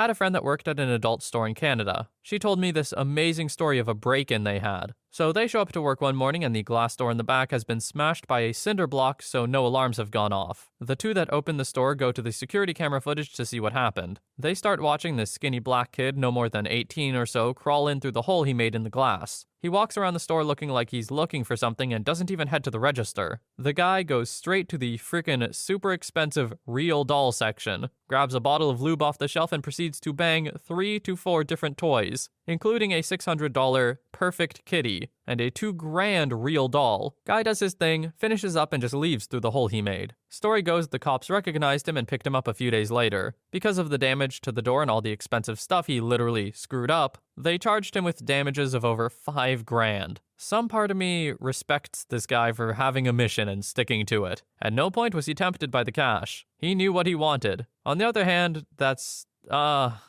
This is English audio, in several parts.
I had a friend that worked at an adult store in Canada. She told me this amazing story of a break-in they had. So they show up to work one morning and the glass door in the back has been smashed by a cinder block, so no alarms have gone off. The two that open the store go to the security camera footage to see what happened. They start watching this skinny black kid, no more than 18 or so, crawl in through the hole he made in the glass. He walks around the store looking like he's looking for something and doesn't even head to the register. The guy goes straight to the frickin' super expensive real doll section, grabs a bottle of lube off the shelf and proceeds to bang 3 to 4 different toys, including a $600 perfect kitty and a $2,000 real doll. Guy does his thing, finishes up and just leaves through the hole he made. Story goes the cops recognized him and picked him up a few days later. Because of the damage to the door and all the expensive stuff he literally screwed up, they charged him with damages of over $5,000. Some part of me respects this guy for having a mission and sticking to it. At no point was he tempted by the cash. He knew what he wanted. On the other hand, that's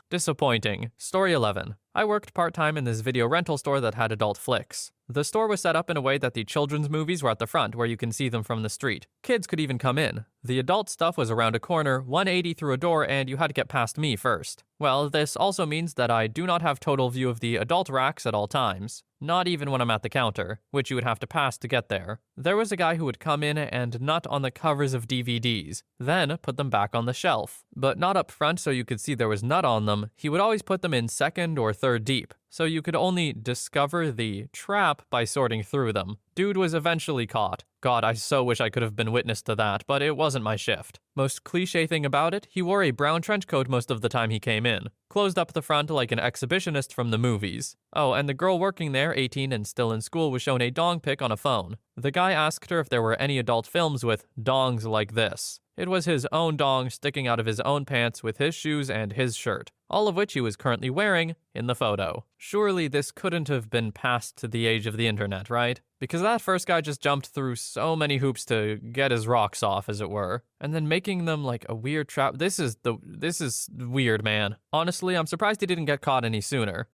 disappointing. Story 11. I worked part-time in this video rental store that had adult flicks. The store was set up in a way that the children's movies were at the front, where you can see them from the street. Kids could even come in. The adult stuff was around a corner, 180 through a door, and you had to get past me first. Well, this also means that I do not have total view of the adult racks at all times. Not even when I'm at the counter, which you would have to pass to get there. There was a guy who would come in and nut on the covers of DVDs, then put them back on the shelf. But not up front so you could see there was nut on them. He would always put them in second or third deep, so you could only discover the trap by sorting through them. Dude was eventually caught. God, I so wish I could have been witness to that, but it wasn't my shift. Most cliche thing about it, he wore a brown trench coat most of the time he came in. Closed up the front like an exhibitionist from the movies. Oh, and the girl working there, 18 and still in school, was shown a dong pic on a phone. The guy asked her if there were any adult films with dongs like this. It was his own dong sticking out of his own pants with his shoes and his shirt, all of which he was currently wearing in the photo. Surely this couldn't have been past to the age of the internet, right? Because that first guy just jumped through so many hoops to get his rocks off, as it were, and then making them like a weird trap. This is weird, man. Honestly, I'm surprised he didn't get caught any sooner.